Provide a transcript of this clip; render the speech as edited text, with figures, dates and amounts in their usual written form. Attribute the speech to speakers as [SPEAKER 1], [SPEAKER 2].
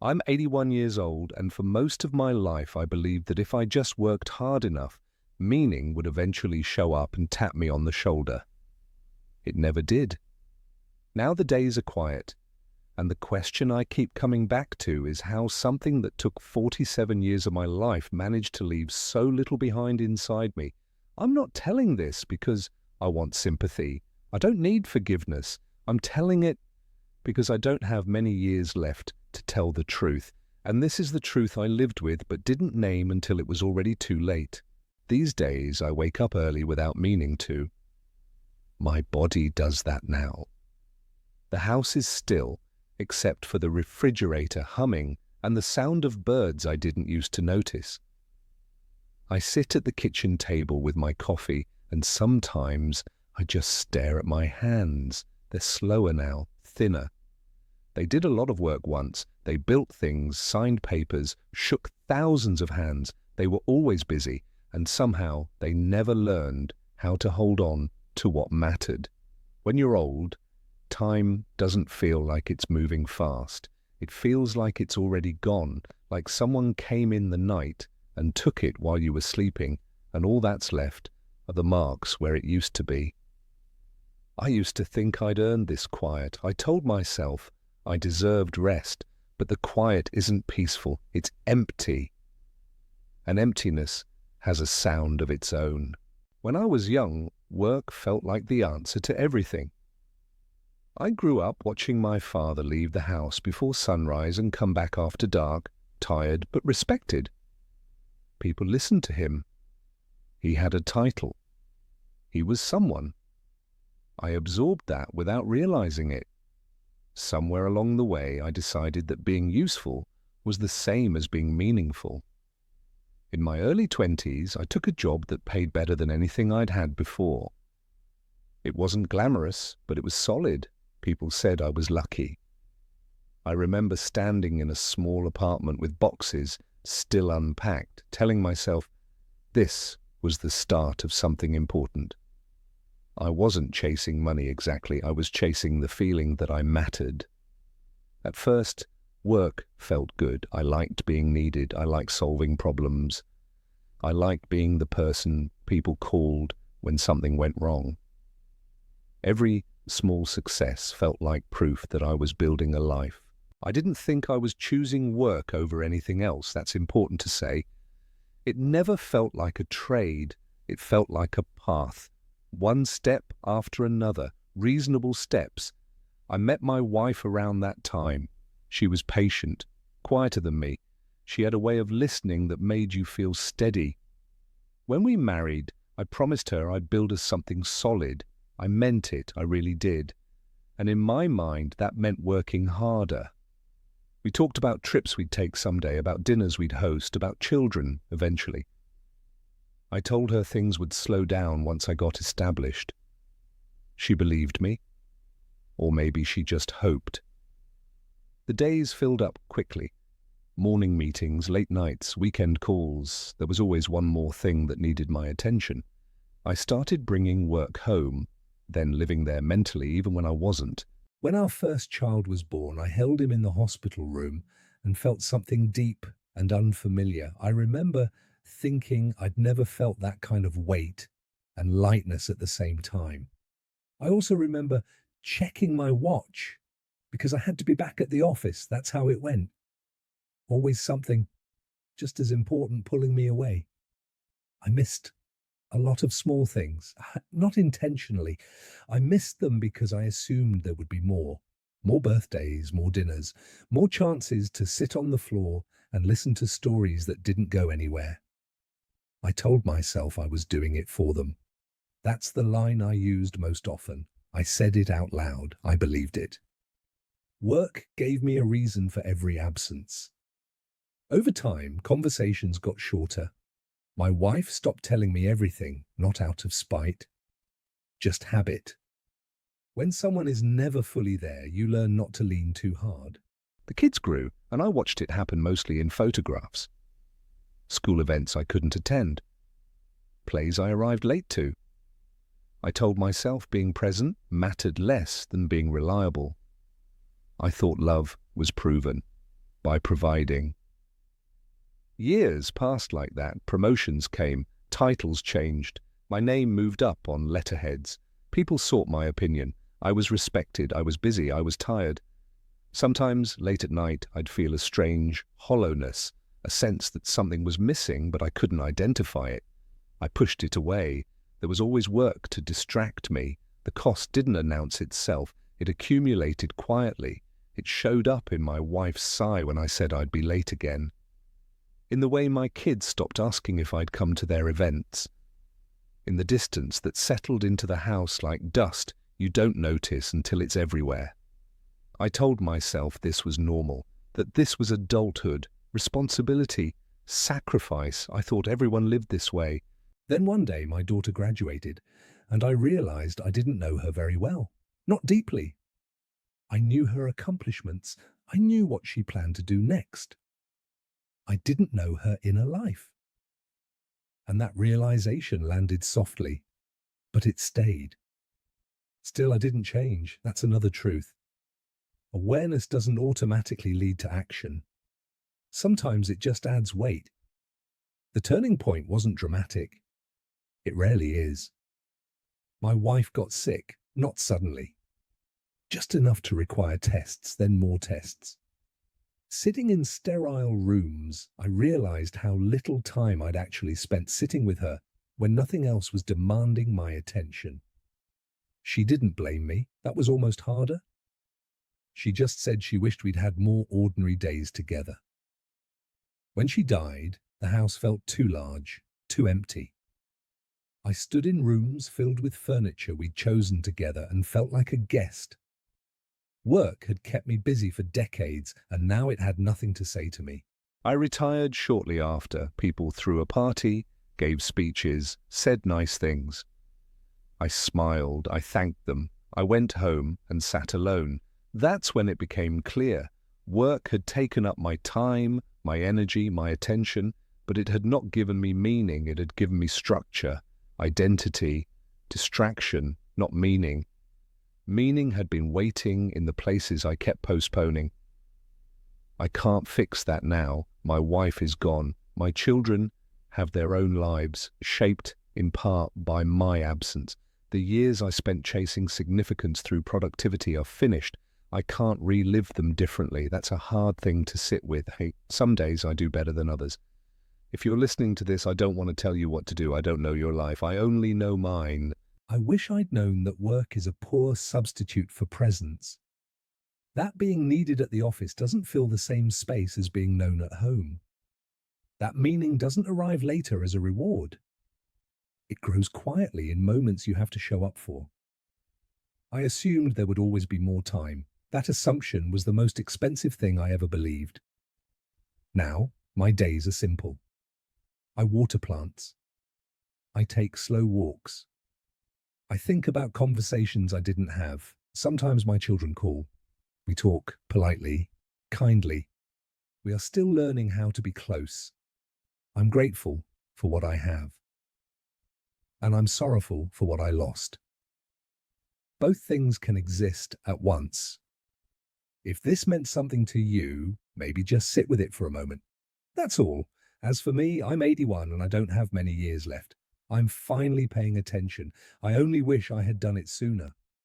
[SPEAKER 1] I'm 81 years old, and for most of my life I believed that if I just worked hard enough, meaning would eventually show up and tap me on the shoulder. It never did. Now the days are quiet, and the question I keep coming back to is how something that took 47 years of my life managed to leave so little behind inside me. I'm not telling this because I want sympathy. I don't need forgiveness. I'm telling it because I don't have many years left to tell the truth, and this is the truth I lived with but didn't name until it was already too late. These days I wake up early without meaning to. My body does that now. The house is still, except for the refrigerator humming and the sound of birds I didn't used to notice. I sit at the kitchen table with my coffee, and sometimes I just stare at my hands. They're slower now, thinner. They did a lot of work once. They built things, signed papers, shook thousands of hands. They were always busy, and somehow they never learned how to hold on to what mattered. When you're old, time doesn't feel like it's moving fast. It feels like it's already gone, like someone came in the night and took it while you were sleeping, and all that's left are the marks where it used to be. I used to think I'd earned this quiet. I told myself I deserved rest, but the quiet isn't peaceful, it's empty. And emptiness has a sound of its own. When I was young, work felt like the answer to everything. I grew up watching my father leave the house before sunrise and come back after dark, tired but respected. People listened to him. He had a title. He was someone. I absorbed that without realizing it. Somewhere along the way, I decided that being useful was the same as being meaningful. In my early 20s, I took a job that paid better than anything I'd had before. It wasn't glamorous, but it was solid. People said I was lucky. I remember standing in a small apartment with boxes still unpacked, telling myself this was the start of something important. I wasn't chasing money exactly. I was chasing the feeling that I mattered. At first, work felt good. I liked being needed. I liked solving problems. I liked being the person people called when something went wrong. Every small success felt like proof that I was building a life. I didn't think I was choosing work over anything else. That's important to say. It never felt like a trade. It felt like a path. One step after another, reasonable steps. I met my wife around that time. She was patient, quieter than me. She had a way of listening that made you feel steady. When we married, I promised her I'd build us something solid. I meant it, I really did. And in my mind, that meant working harder. We talked about trips we'd take someday, about dinners we'd host, about children, eventually. I told her things would slow down once I got established. She believed me, or maybe she just hoped. The days filled up quickly. Morning meetings, late nights, weekend calls. There was always one more thing that needed my attention. I started bringing work home, then living there mentally even when I wasn't. When our first child was born, I held him in the hospital room and felt something deep and unfamiliar. I remember thinking I'd never felt that kind of weight and lightness at the same time. I also remember checking my watch because I had to be back at the office. That's how it went. Always something just as important pulling me away. I missed a lot of small things, not intentionally. I missed them because I assumed there would be more. More birthdays, more dinners, more chances to sit on the floor and listen to stories that didn't go anywhere. I told myself I was doing it for them. That's the line I used most often. I said it out loud. I believed it. Work gave me a reason for every absence. Over time, conversations got shorter. My wife stopped telling me everything, not out of spite, just habit. When someone is never fully there, you learn not to lean too hard. The kids grew, and I watched it happen mostly in photographs. School events I couldn't attend. Plays I arrived late to. I told myself being present mattered less than being reliable. I thought love was proven. by providing. Years passed like that. Promotions came, titles changed. My name moved up on letterheads. People sought my opinion. I was respected, I was busy, I was tired. Sometimes, late at night, I'd feel a strange hollowness, a sense that something was missing, but I couldn't identify it. I pushed it away. There was always work to distract me. The cost didn't announce itself. It accumulated quietly. It showed up in my wife's sigh when I said I'd be late again. In the way my kids stopped asking if I'd come to their events. In the distance that settled into the house like dust you don't notice until it's everywhere. I told myself this was normal, that this was adulthood, responsibility, sacrifice. I thought everyone lived this way. Then one day my daughter graduated, and I realized I didn't know her very well. Not deeply. I knew her accomplishments. I knew what she planned to do next. I didn't know her inner life. And that realization landed softly, but it stayed. Still, I didn't change. That's another truth. Awareness doesn't automatically lead to action. Sometimes it just adds weight. The turning point wasn't dramatic. It rarely is. My wife got sick, not suddenly. Just enough to require tests, then more tests. Sitting in sterile rooms, I realized how little time I'd actually spent sitting with her when nothing else was demanding my attention. She didn't blame me. That was almost harder. She just said she wished we'd had more ordinary days together. When she died, the house felt too large, too empty. I stood in rooms filled with furniture we'd chosen together and felt like a guest. Work had kept me busy for decades, and now it had nothing to say to me. I retired shortly after. People threw a party, gave speeches, said nice things. I smiled, I thanked them. I went home and sat alone. That's when it became clear. Work had taken up my time, my energy, my attention, but it had not given me meaning. It had given me structure, identity, distraction, not meaning. Meaning had been waiting in the places I kept postponing. I can't fix that now. My wife is gone. My children have their own lives, shaped in part by my absence. The years I spent chasing significance through productivity are finished. I can't relive them differently. That's a hard thing to sit with. Hey, some days I do better than others. If you're listening to this, I don't want to tell you what to do. I don't know your life. I only know mine. I wish I'd known that work is a poor substitute for presence. That being needed at the office doesn't fill the same space as being known at home. That meaning doesn't arrive later as a reward. It grows quietly in moments you have to show up for. I assumed there would always be more time. That assumption was the most expensive thing I ever believed. Now, my days are simple. I water plants. I take slow walks. I think about conversations I didn't have. Sometimes my children call. We talk politely, kindly. We are still learning how to be close. I'm grateful for what I have. And I'm sorrowful for what I lost. Both things can exist at once. If this meant something to you, maybe just sit with it for a moment. That's all. As for me, I'm 81 and I don't have many years left. I'm finally paying attention. I only wish I had done it sooner.